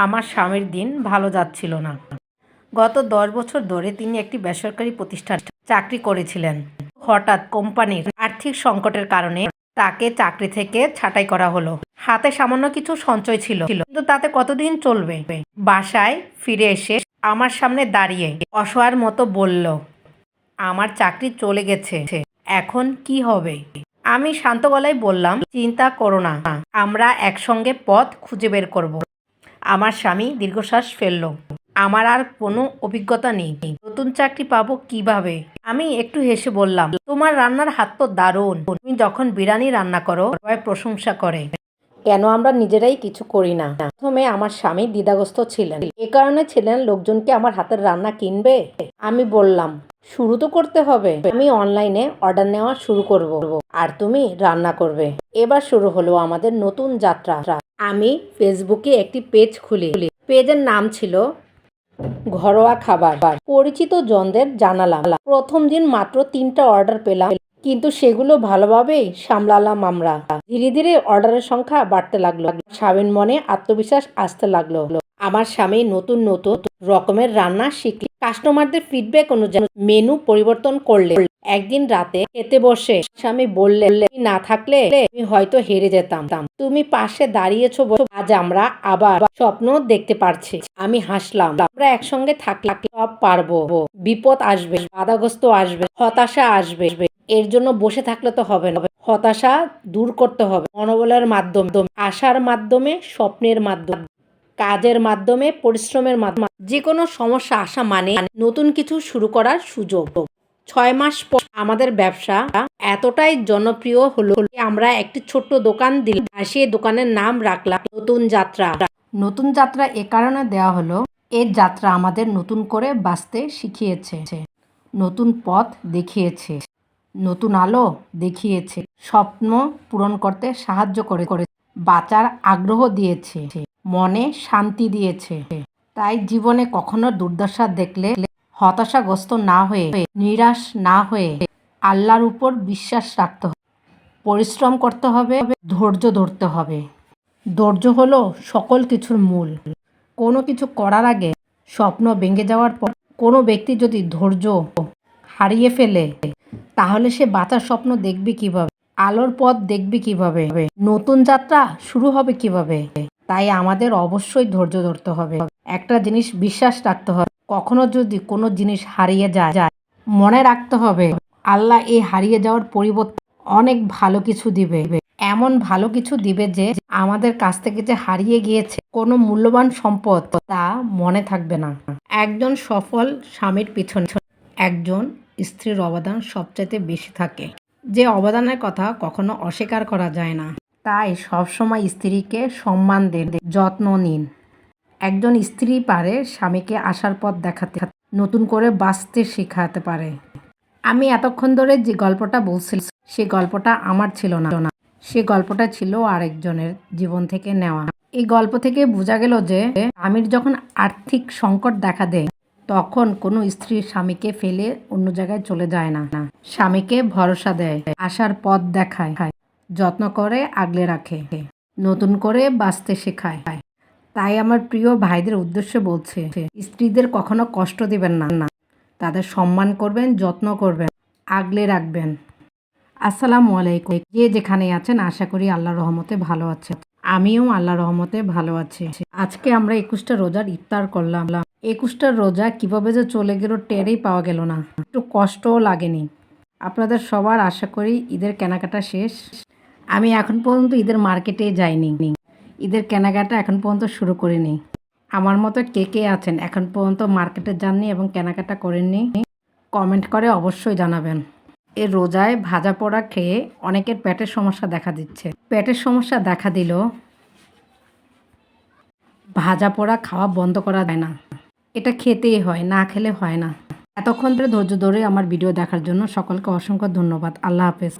আমার স্বামীর দিন ভালো যাচ্ছিল না। গত ১০ বছর ধরে তিনি একটি বেসরকারি প্রতিষ্ঠানে চাকরি করেছিলেন। হঠাৎ কোম্পানির আর্থিক সংকটের কারণে তাকে চাকরি থেকে ছাঁটাই করা হলো। হাতে সামান্য কিছু সঞ্চয় ছিল, কিন্তু তাতে কতদিন চলবে? বাসায় ফিরে এসে আমার সামনে দাঁড়িয়ে অসহায়ের মতো বলল, আমার চাকরি চলে গেছে, এখন কি হবে? আমি শান্ত গলায় বললাম, চিন্তা করো না, আমরা একসঙ্গে পথ খুঁজে বের করব। আমার স্বামী দীর্ঘশ্বাস ফেলল। আমার আর কোনো অভিজ্ঞতা নেই, নতুন চাকরি পাবো কিভাবে? আমি একটু হেসে বললাম, তোমার রান্নার হাত তো দারুণ। তুমি যখন বিরিয়ানি রান্না করো সবাই প্রশংসা করে, কেন আমরা নিজেরাই কিছু করি না? প্রথমে আমার স্বামী দ্বিধাগ্রস্ত ছিলেন। এ কারণে ছিলেন, লোকজনকে আমার হাতের রান্না কিনবে? আমি বললাম, শুরু তো করতে হবে। আমি অনলাইনে অর্ডার নেওয়া শুরু করব, আর তুমি রান্না করবে। এবার শুরু হলো আমাদের নতুন যাত্রা। আমি ফেসবুকে একটি পেজ খুলি। পেজের নাম ছিল ঘরোয়া খাবার। পরিচিত জনদের জানালাম। প্রথম দিন মাত্র ৩টা অর্ডার পেলাম, কিন্তু সেগুলো ভালোভাবেই সামলালাম আমরা। ধীরে ধীরে অর্ডারের সংখ্যা বাড়তে লাগলো। স্বামীর মনে আত্মবিশ্বাস আসতে লাগলো। আমার স্বামী নতুন নতুন রকমের রান্না শিখলেন। কাস্টমারদের ফিডব্যাক অনুযায়ী মেনু পরিবর্তন করলেন। একদিন রাতে খেতে বসে স্বামী বললেন, তুমি না থাকলে আমি হয়তো হেরে যেতাম। তুমি পাশে দাঁড়িয়েছো বলে আজ আমরা আবার স্বপ্ন দেখতে পারছি। আমি হাসলাম। আমরা একসঙ্গে থাকলে সব পারবো। বিপদ আসবে, বাধাগ্রস্ত আসবে, হতাশা আসবে। এর জন্য বসে থাকলে তো হবে না। হতাশা দূর করতে হবে মনোবলের মাধ্যমে, আশার মাধ্যমে, স্বপ্নের মাধ্যমে, কাজের মাধ্যমে, পরিশ্রমের মাধ্যমে। যে কোনো সমস্যা আসা মানে নতুন কিছু শুরু করার সুযোগ। ৬ মাস পর আমাদের ব্যবসা এতটাই জনপ্রিয় হলো যে আমরা একটি ছোট্ট দোকান দিলাম, আর সেই দোকানের নাম রাখলাম নতুন যাত্রা। নতুন যাত্রা এ কারণে দেওয়া হলো, এই যাত্রা আমাদের নতুন করে বাঁচতে শিখিয়েছে, নতুন পথ দেখিয়েছে, নতুন আলো দেখিয়েছে, স্বপ্ন পূরণ করতে সাহায্য করে, বাঁচার আগ্রহ দিয়েছে, মনে শান্তি দিয়েছে। তাই জীবনে কখনো দুর্দশা দেখলে হতাশাগ্রস্ত না হয়ে, নিরাশ না হয়ে আল্লাহর উপর বিশ্বাস রাখতে হবে, পরিশ্রম করতে হবে, ধৈর্য ধরতে হবে। ধৈর্য হলো সকল কিছুর মূল। কোনো কিছু করার আগে, স্বপ্ন ভেঙে যাওয়ার পর কোনো ব্যক্তি যদি ধৈর্য হারিয়ে ফেলে, তাহলে সে বাঁচার স্বপ্ন দেখবে কিভাবে? আলোর পথ দেখবে কিভাবে? নতুন যাত্রা শুরু হবে কিভাবে? তাই আমাদের অবশ্যই ধৈর্য ধরতে হবে। একটা জিনিস বিশ্বাস রাখতে হবে, কখনো যদি কোনো জিনিস হারিয়ে যায়, মনে রাখতে হবে আল্লাহ এই হারিয়ে যাওয়ার পরিবর্তে অনেক ভালো কিছু দিবে। এমন ভালো কিছু দিবে যে আমাদের কাছ থেকে যে হারিয়ে গিয়েছে কোনো মূল্যবান সম্পদ, তা মনে থাকবে না। একজন সফল স্বামীর পিছনে একজন স্ত্রীর অবদান সবচাইতে বেশি থাকে। যে অবদানের কথা কখনো অস্বীকার করা যায় না। তাই সবসময় স্ত্রীকে সম্মান দেন, যত্ন নিন। একজন স্ত্রী পারে স্বামীকে আশার পথ দেখাতে, নতুন করে বাঁচতে শেখাতে পারে। আমি এতক্ষণ ধরে যে গল্পটা বলছিলাম, সে গল্পটা আমার ছিল না, সে গল্পটা ছিল আরেকজনের জীবন থেকে নেওয়া। এই গল্প থেকে বোঝা গেল যে স্বামীর যখন আর্থিক সংকট দেখা দেয়, তখন কোনো স্ত্রী স্বামীকে ফেলে অন্য জায়গায় চলে যায় না। স্বামীকে ভরসা দেয়, আশার পথ দেখায়, যত্ন করে আগলে রাখে, নতুন করে বাঁচতে শেখায়। তাই আমার প্রিয় ভাইদের উদ্দেশ্যে বলছে, স্ত্রীদের কখনো কষ্ট দিবেন না, তাদের সম্মান করবেন, যত্ন করবেন, আগলে রাখবেন। আসসালামু আলাইকুম। যে যেখানে আছেন আশা করি আল্লাহর রহমতে ভালো আছেন। আমিও আল্লাহর রহমতে ভালো আছি। আজকে আমরা ২১টা রোজার ইফতার করলাম। ২১টা রোজা কিভাবে যে চলে গেল টেরই পাওয়া গেল না, একটু কষ্টও লাগেনি। আপনাদের সবার আশা করি ঈদের কেনাকাটা শেষ। আমি এখন পর্যন্ত ঈদের মার্কেটে যাইনি, ঈদের কেনাকাটা এখন পর্যন্ত শুরু করিনি। আমার মতো কে কে আছেন এখন পর্যন্ত মার্কেটে যাননি এবং কেনাকাটা করেননি? কমেন্ট করে অবশ্যই জানাবেন। এই রোজায় ভাজা পোড়া খেয়ে অনেকের পেটের সমস্যা দেখা দিচ্ছে। পেটের সমস্যা দেখা দিল, ভাজা পোড়া খাওয়া বন্ধ করা যায় না। এটা খেতেই হয়, না খেলে হয় না। এতক্ষণ ধরে ধৈর্য ধরে আমার ভিডিও দেখার জন্য সকলকে অসংখ্য ধন্যবাদ। আল্লাহ হাফেজ।